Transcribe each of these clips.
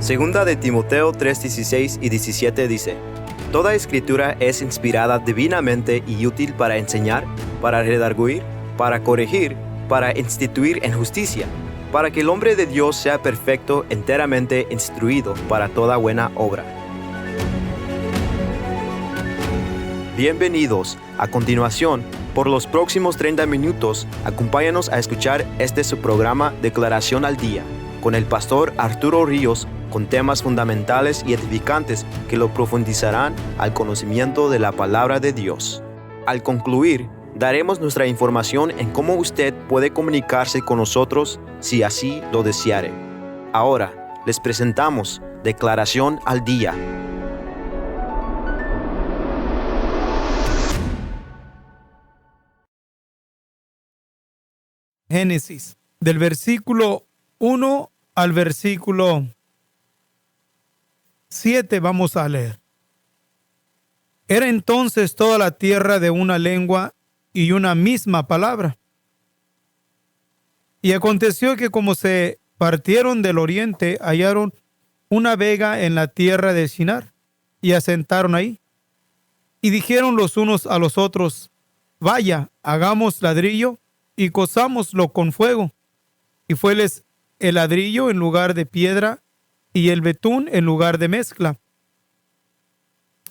Segunda de Timoteo 3:16 y 17 dice: Toda escritura es inspirada divinamente y útil para enseñar, para redarguir, para corregir, para instituir en justicia, para que el hombre de Dios sea perfecto, enteramente instruido para toda buena obra. Bienvenidos. A continuación, por los próximos 30 minutos, acompáñanos a escuchar su programa Declaración al Día, con el pastor Arturo Ríos, con temas fundamentales y edificantes que lo profundizarán al conocimiento de la palabra de Dios. Al concluir, daremos nuestra información en cómo usted puede comunicarse con nosotros si así lo deseare. Ahora, les presentamos Declaración al Día. Génesis, del versículo 1 al versículo 7 vamos a leer. Era entonces toda la tierra de una lengua y una misma palabra. Y aconteció que como se partieron del oriente, hallaron una vega en la tierra de Shinar, y asentaron ahí. Y dijeron los unos a los otros: vaya, hagamos ladrillo y cozámoslo con fuego. Y fueles el ladrillo en lugar de piedra, y el betún en lugar de mezcla.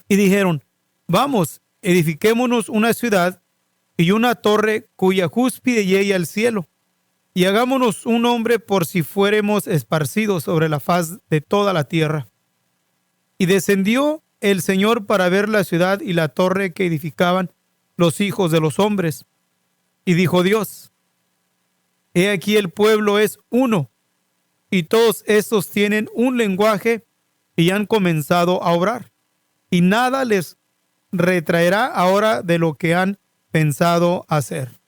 Y dijeron: vamos, edifiquémonos una ciudad y una torre cuya cúspide llegue al cielo, y hagámonos un nombre por si fuéremos esparcidos sobre la faz de toda la tierra. Y descendió el Señor para ver la ciudad y la torre que edificaban los hijos de los hombres. Y dijo Dios: he aquí el pueblo es uno, y todos estos tienen un lenguaje y han comenzado a obrar, y nada les retraerá ahora de lo que han pensado hacer.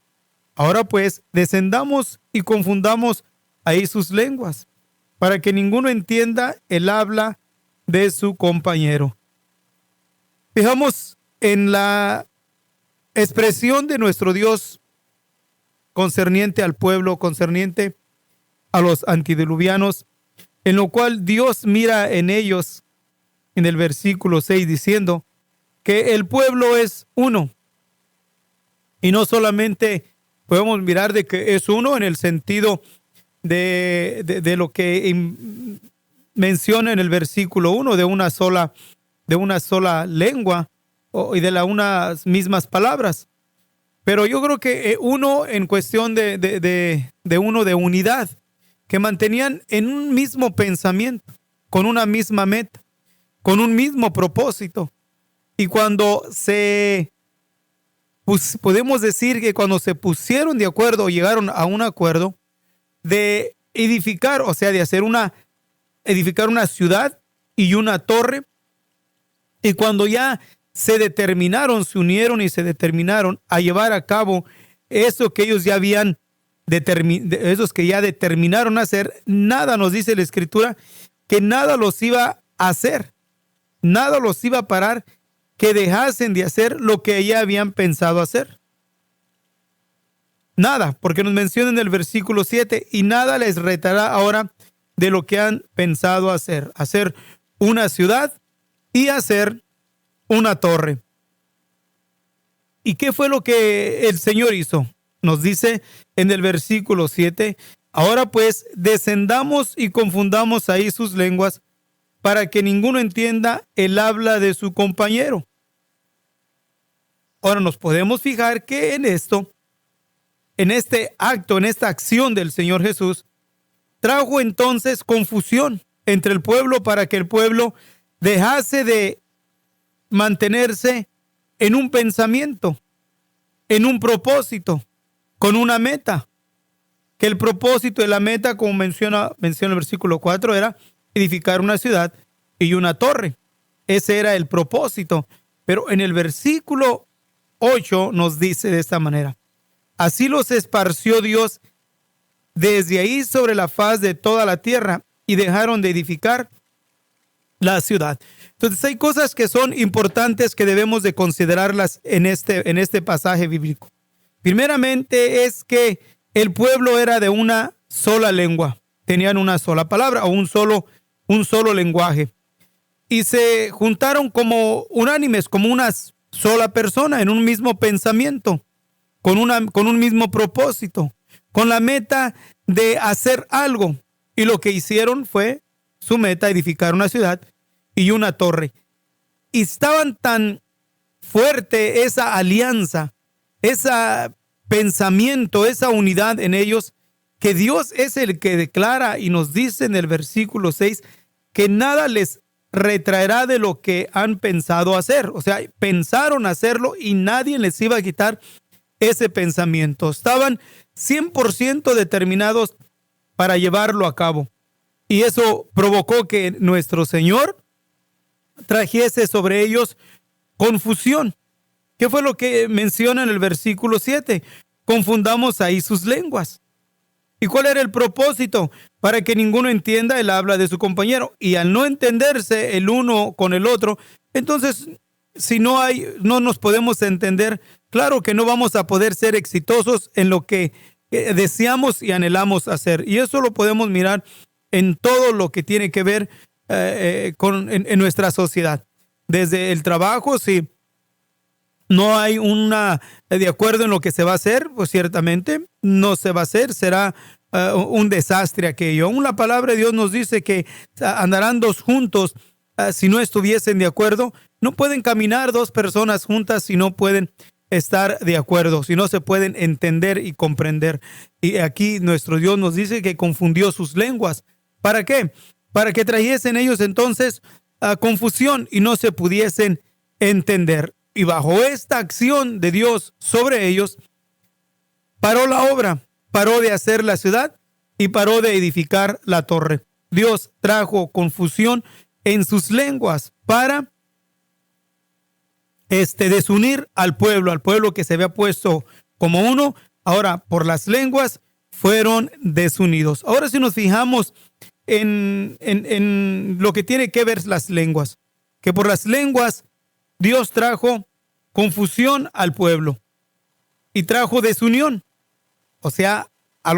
Ahora pues, descendamos y confundamos ahí sus lenguas, para que ninguno entienda el habla de su compañero. Fijamos en la expresión de nuestro Dios concerniente al pueblo, concerniente a los antediluvianos, en lo cual Dios mira en ellos, en el versículo 6, diciendo que el pueblo es uno. Y no solamente podemos mirar de que es uno en el sentido de lo que menciona en el versículo 1, de una sola lengua y de unas mismas palabras. Pero yo creo que uno en cuestión de unidad, que mantenían en un mismo pensamiento, con una misma meta, con un mismo propósito. Y cuando podemos decir que cuando se pusieron de acuerdo, llegaron a un acuerdo de edificar, o sea, de edificar una ciudad y una torre. Y cuando ya se unieron y se determinaron a llevar a cabo eso que ellos ya habían esos que ya determinaron hacer, nada, nos dice la Escritura, que nada los iba a hacer, nada los iba a parar, que dejasen de hacer lo que ya habían pensado hacer. Nada, porque nos menciona en el versículo 7, y nada les retará ahora de lo que han pensado hacer una ciudad y hacer una torre. ¿Y qué fue lo que el Señor hizo? Nos dice en el versículo 7, ahora pues descendamos y confundamos ahí sus lenguas, para que ninguno entienda el habla de su compañero. Ahora nos podemos fijar que en este acto, en esta acción del Señor Jesús, trajo entonces confusión entre el pueblo, para que el pueblo dejase de mantenerse en un pensamiento, en un propósito, con una meta. Que el propósito de la meta, como menciona el versículo 4, era edificar una ciudad y una torre. Ese era el propósito. Pero en el versículo 8 nos dice de esta manera: así los esparció Dios desde ahí sobre la faz de toda la tierra, y dejaron de edificar la ciudad. Entonces hay cosas que son importantes que debemos de considerarlas en este pasaje bíblico. Primeramente es que el pueblo era de una sola lengua, tenían una sola palabra o un un solo lenguaje. Y se juntaron como unánimes, como una sola persona, en un mismo pensamiento, con un mismo propósito, con la meta de hacer algo. Y lo que hicieron fue su meta, edificar una ciudad y una torre. Y estaban tan fuerte esa alianza, ese pensamiento, esa unidad en ellos, que Dios es el que declara y nos dice en el versículo 6 que nada les retraerá de lo que han pensado hacer. O sea, pensaron hacerlo y nadie les iba a quitar ese pensamiento. Estaban 100% determinados para llevarlo a cabo. Y eso provocó que nuestro Señor trajese sobre ellos confusión. ¿Qué fue lo que menciona en el versículo 7? Confundamos ahí sus lenguas. ¿Y cuál era el propósito? Para que ninguno entienda el habla de su compañero. Y al no entenderse el uno con el otro, entonces, si no nos podemos entender, claro que no vamos a poder ser exitosos en lo que deseamos y anhelamos hacer. Y eso lo podemos mirar en todo lo que tiene que ver en nuestra sociedad. Desde el trabajo, si no hay de acuerdo en lo que se va a hacer, pues ciertamente no se va a hacer, será un desastre aquello. Aún la palabra de Dios nos dice que andarán dos juntos si no estuviesen de acuerdo. No pueden caminar dos personas juntas si no pueden estar de acuerdo, si no se pueden entender y comprender. Y aquí nuestro Dios nos dice que confundió sus lenguas. ¿Para qué? Para que trajesen ellos entonces confusión y no se pudiesen entender. Y bajo esta acción de Dios sobre ellos, paró la obra, paró de hacer la ciudad y paró de edificar la torre. Dios trajo confusión en sus lenguas para desunir al pueblo que se había puesto como uno. Ahora, por las lenguas fueron desunidos. Ahora, si nos fijamos en lo que tiene que ver las lenguas, que por las lenguas Dios trajo confusión al pueblo y trajo desunión, o sea, a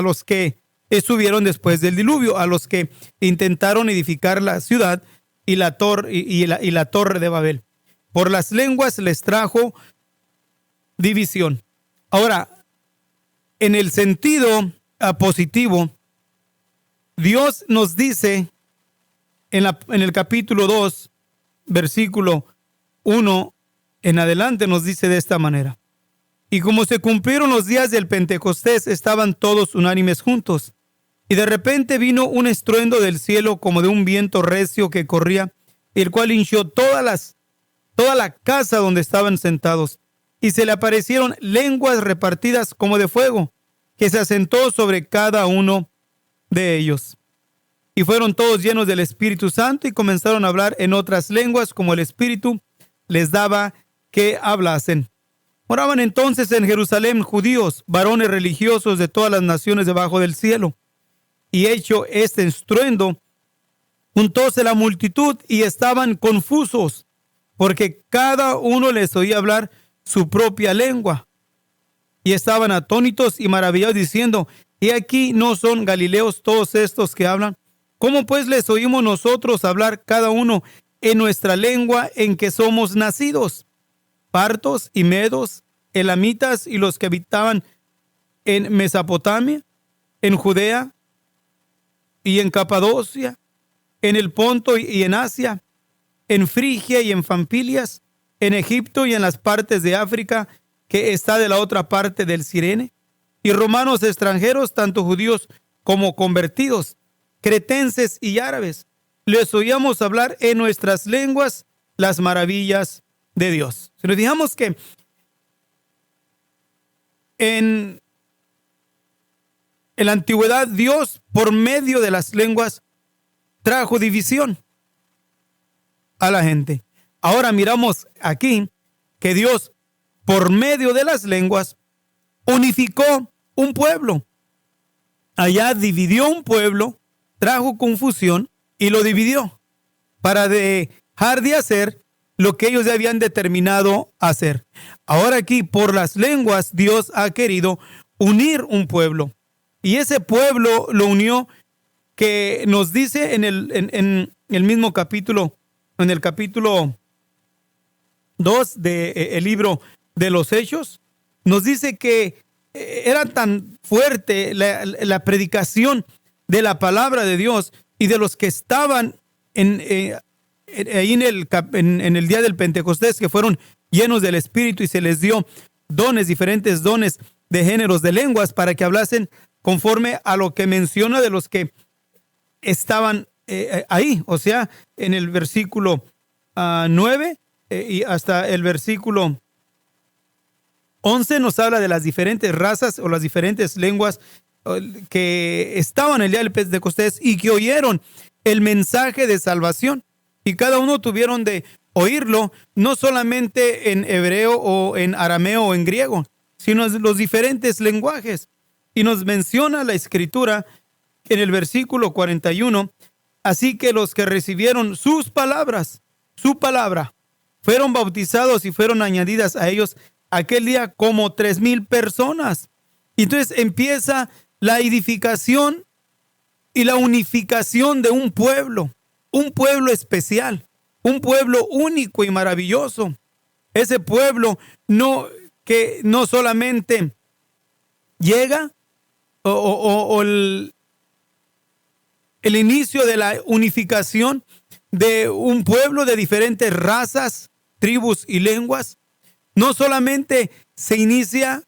los que estuvieron después del diluvio, a los que intentaron edificar la ciudad y la torre de Babel. Por las lenguas les trajo división. Ahora, en el sentido positivo, Dios nos dice en el capítulo 2, versículo 1 en adelante, nos dice de esta manera: y como se cumplieron los días del Pentecostés, estaban todos unánimes juntos. Y de repente vino un estruendo del cielo como de un viento recio que corría, el cual hinchió toda la casa donde estaban sentados. Y se le aparecieron lenguas repartidas como de fuego, que se asentó sobre cada uno de ellos. Y fueron todos llenos del Espíritu Santo y comenzaron a hablar en otras lenguas como el Espíritu les daba que hablasen. Moraban entonces en Jerusalén judíos, varones religiosos de todas las naciones debajo del cielo. Y hecho este estruendo, juntóse la multitud y estaban confusos, porque cada uno les oía hablar su propia lengua. Y estaban atónitos y maravillados, diciendo: ¿y aquí no son galileos todos estos que hablan? ¿Cómo pues les oímos nosotros hablar cada uno en nuestra lengua en que somos nacidos? Partos y medos, elamitas y los que habitaban en Mesopotamia, en Judea y en Capadocia, en el Ponto y en Asia, en Frigia y en Panfilias, en Egipto y en las partes de África que está de la otra parte del Cirene, y romanos extranjeros, tanto judíos como convertidos, cretenses y árabes, les oíamos hablar en nuestras lenguas las maravillas de Dios. Si nos fijamos que en la antigüedad, Dios, por medio de las lenguas, trajo división a la gente. Ahora miramos aquí que Dios, por medio de las lenguas, unificó un pueblo. Allá dividió un pueblo, trajo confusión y lo dividió para dejar de hacer lo que ellos ya habían determinado hacer. Ahora aquí, por las lenguas, Dios ha querido unir un pueblo. Y ese pueblo lo unió que nos dice en el mismo capítulo, en el capítulo 2 del libro de los Hechos, nos dice que era tan fuerte la predicación de la palabra de Dios y de los que estaban ahí en el día del Pentecostés, que fueron llenos del Espíritu y se les dio diferentes dones de géneros de lenguas para que hablasen conforme a lo que menciona de los que estaban ahí. O sea, en el versículo 9 y hasta el versículo 11 nos habla de las diferentes razas o las diferentes lenguas que estaban el día del Pentecostés y que oyeron el mensaje de salvación. Y cada uno tuvieron de oírlo, no solamente en hebreo o en arameo o en griego, sino los diferentes lenguajes. Y nos menciona la Escritura en el versículo 41, así que los que recibieron sus palabras, su palabra, fueron bautizados y fueron añadidas a ellos aquel día como 3,000 personas. Y entonces empieza la edificación y la unificación de un pueblo especial, un pueblo único y maravilloso. Ese pueblo que no solamente llega el inicio de la unificación de un pueblo de diferentes razas, tribus y lenguas, no solamente se inicia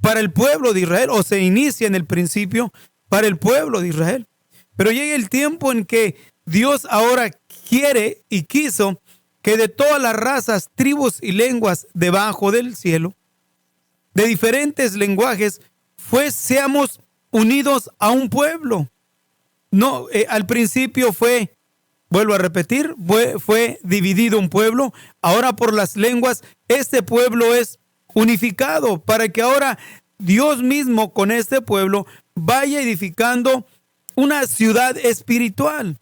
para el pueblo de Israel, o se inicia en el principio para el pueblo de Israel, pero llega el tiempo en que Dios ahora quiere y quiso que de todas las razas, tribus y lenguas debajo del cielo, de diferentes lenguajes, seamos unidos a un pueblo. No, al principio vuelvo a repetir, fue dividido un pueblo. Ahora por las lenguas, este pueblo es unificado para que ahora Dios mismo con este pueblo vaya edificando una ciudad espiritual.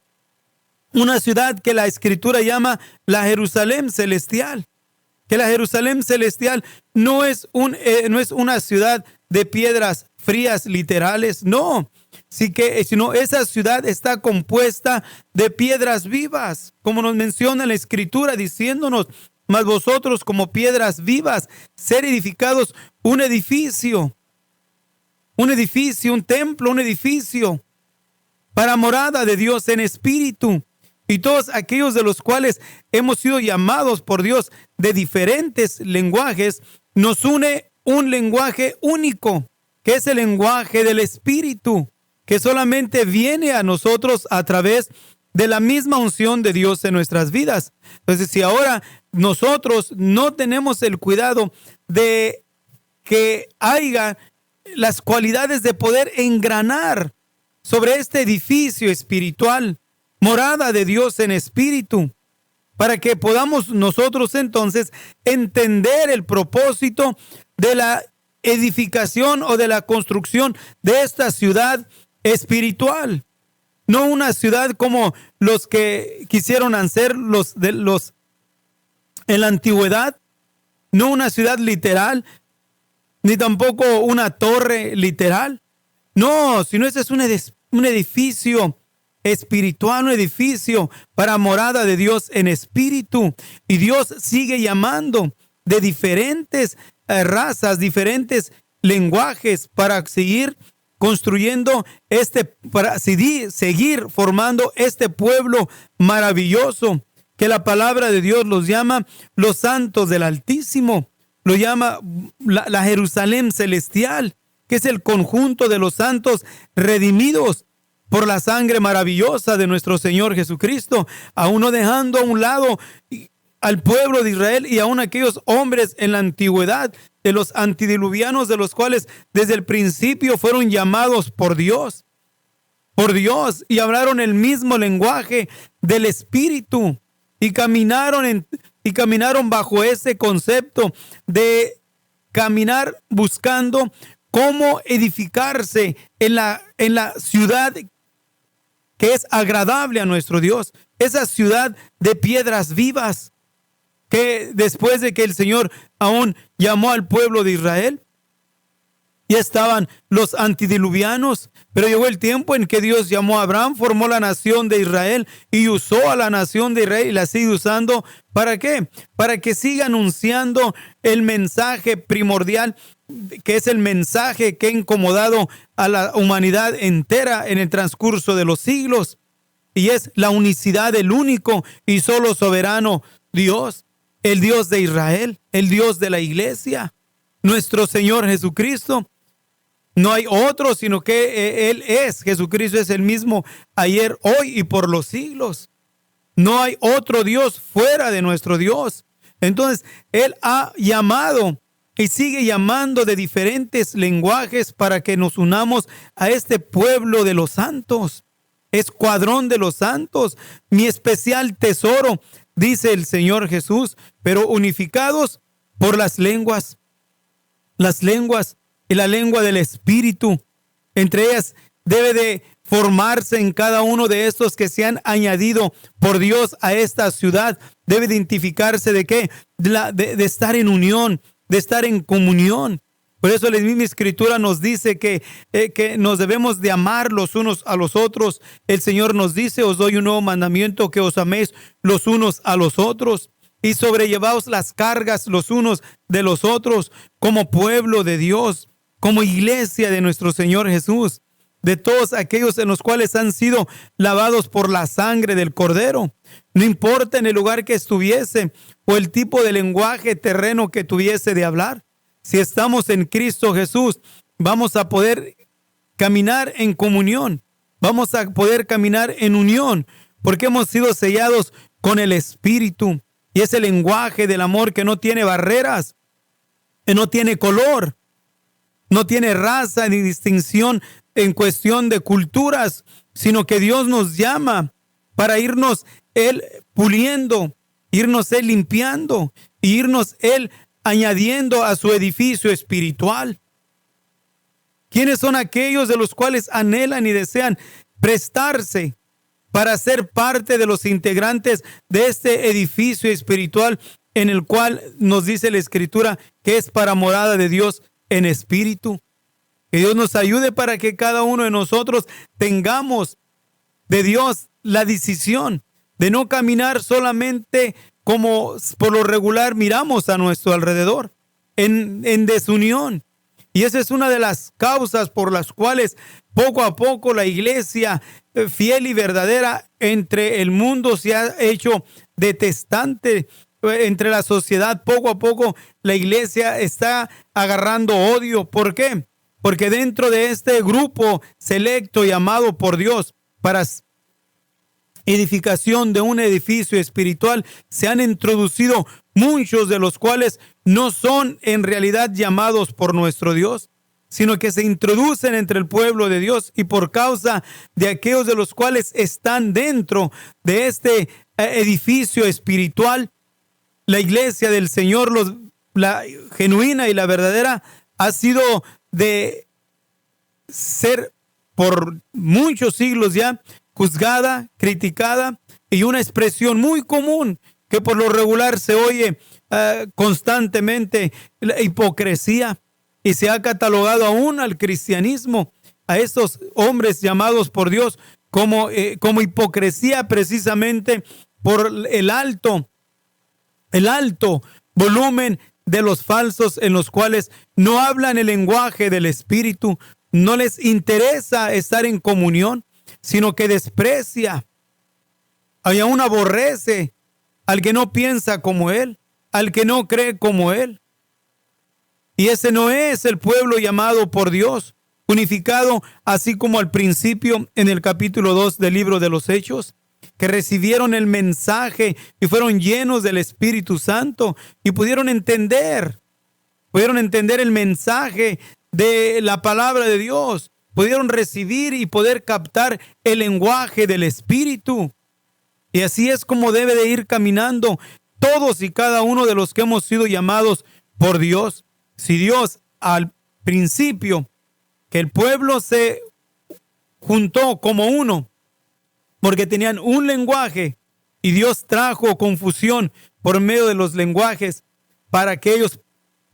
Una ciudad que la Escritura llama la Jerusalén celestial. Que la Jerusalén celestial no es una ciudad de piedras frías literales, no. Sino esa ciudad está compuesta de piedras vivas, como nos menciona la Escritura, diciéndonos: mas vosotros como piedras vivas, ser edificados un edificio, un templo, un edificio para morada de Dios en espíritu. Y todos aquellos de los cuales hemos sido llamados por Dios de diferentes lenguajes, nos une un lenguaje único, que es el lenguaje del Espíritu, que solamente viene a nosotros a través de la misma unción de Dios en nuestras vidas. Entonces, si ahora nosotros no tenemos el cuidado de que haya las cualidades de poder engranar sobre este edificio espiritual, morada de Dios en espíritu, para que podamos nosotros entonces entender el propósito de la edificación o de la construcción de esta ciudad espiritual. No una ciudad como los que quisieron hacer los en la antigüedad, no una ciudad literal, ni tampoco una torre literal. No, sino ese es un edificio espiritual, un edificio para morada de Dios en espíritu. Y Dios sigue llamando de diferentes razas, diferentes lenguajes para seguir construyendo para seguir formando este pueblo maravilloso que la palabra de Dios los llama los santos del Altísimo, lo llama la Jerusalén celestial, que es el conjunto de los santos redimidos por la sangre maravillosa de nuestro Señor Jesucristo, aún no dejando a un lado al pueblo de Israel y aún aquellos hombres en la antigüedad, de los antediluvianos, de los cuales desde el principio fueron llamados por Dios, y hablaron el mismo lenguaje del Espíritu y caminaron bajo ese concepto de caminar buscando cómo edificarse en la ciudad que es agradable a nuestro Dios, esa ciudad de piedras vivas, que después de que el Señor aún llamó al pueblo de Israel, Ya estaban los antidiluvianos, pero llegó el tiempo en que Dios llamó a Abraham, formó la nación de Israel y usó a la nación de Israel y la sigue usando. ¿Para qué? Para que siga anunciando el mensaje primordial, que es el mensaje que ha incomodado a la humanidad entera en el transcurso de los siglos. Y es la unicidad del único y solo soberano Dios, el Dios de Israel, el Dios de la iglesia, nuestro Señor Jesucristo. No hay otro, sino que Él es. Jesucristo es el mismo ayer, hoy y por los siglos. No hay otro Dios fuera de nuestro Dios. Entonces, Él ha llamado y sigue llamando de diferentes lenguajes para que nos unamos a este pueblo de los santos. Escuadrón de los santos, mi especial tesoro, dice el Señor Jesús, pero unificados por las lenguas y la lengua del Espíritu. Entre ellas debe de formarse en cada uno de estos que se han añadido por Dios a esta ciudad. Debe identificarse de qué, de estar en unión, de estar en comunión. Por eso la misma Escritura nos dice que nos debemos de amar los unos a los otros. El Señor nos dice: os doy un nuevo mandamiento, que os améis los unos a los otros y sobrellevaos las cargas los unos de los otros, como pueblo de Dios, como iglesia de nuestro Señor Jesús, de todos aquellos en los cuales han sido lavados por la sangre del Cordero. No importa en el lugar que estuviese o el tipo de lenguaje terreno que tuviese de hablar. Si estamos en Cristo Jesús, vamos a poder caminar en comunión, vamos a poder caminar en unión, porque hemos sido sellados con el Espíritu. Y ese lenguaje del amor que no tiene barreras, que no tiene color, no tiene raza ni distinción en cuestión de culturas, sino que Dios nos llama para irnos Él puliendo, irnos Él limpiando, e irnos Él añadiendo a su edificio espiritual. ¿Quiénes son aquellos de los cuales anhelan y desean prestarse para ser parte de los integrantes de este edificio espiritual en el cual nos dice la Escritura que es para morada de Dios en espíritu? Que Dios nos ayude para que cada uno de nosotros tengamos de Dios la decisión de no caminar solamente como por lo regular miramos a nuestro alrededor, en desunión. Y esa es una de las causas por las cuales poco a poco la iglesia fiel y verdadera entre el mundo se ha hecho detestante. Entre la sociedad, poco a poco la iglesia está agarrando odio. ¿Por qué? Porque dentro de este grupo selecto y amado por Dios para edificación de un edificio espiritual se han introducido muchos de los cuales no son en realidad llamados por nuestro Dios, sino que se introducen entre el pueblo de Dios, y por causa de aquellos de los cuales están dentro de este edificio espiritual, la iglesia del Señor, la genuina y la verdadera, ha sido de ser por muchos siglos ya juzgada, criticada, y una expresión muy común que por lo regular se oye constantemente, la hipocresía, y se ha catalogado aún al cristianismo, a estos hombres llamados por Dios como hipocresía, precisamente por el alto volumen de los falsos, en los cuales no hablan el lenguaje del Espíritu, no les interesa estar en comunión, sino que desprecia y aún aborrece al que no piensa como él, al que no cree como él. Y ese no es el pueblo llamado por Dios, unificado, así como al principio en el capítulo 2 del libro de los Hechos, que recibieron el mensaje y fueron llenos del Espíritu Santo y pudieron entender el mensaje de la palabra de Dios, pudieron recibir y poder captar el lenguaje del Espíritu. Y así es como debe de ir caminando todos y cada uno de los que hemos sido llamados por Dios. Si Dios al principio, que el pueblo se juntó como uno, porque tenían un lenguaje, y Dios trajo confusión por medio de los lenguajes para que ellos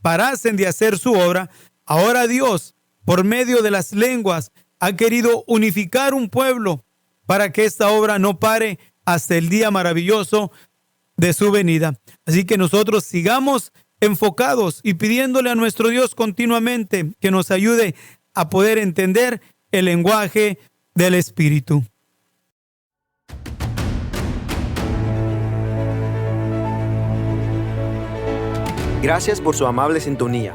parasen de hacer su obra, ahora Dios por medio de las lenguas, ha querido unificar un pueblo para que esta obra no pare hasta el día maravilloso de su venida. Así que nosotros sigamos enfocados y pidiéndole a nuestro Dios continuamente que nos ayude a poder entender el lenguaje del Espíritu. Gracias por su amable sintonía.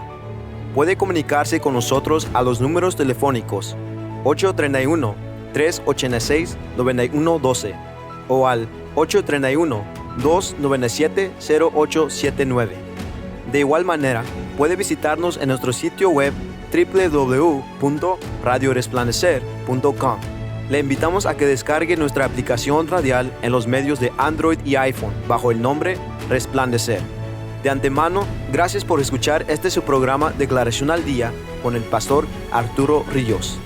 Puede comunicarse con nosotros a los números telefónicos 831-386-9112 o al 831-297-0879. De igual manera, puede visitarnos en nuestro sitio web www.radioresplandecer.com. Le invitamos a que descargue nuestra aplicación radial en los medios de Android y iPhone bajo el nombre Resplandecer. De antemano, gracias por escuchar su programa Declaración al Día con el pastor Arturo Ríos.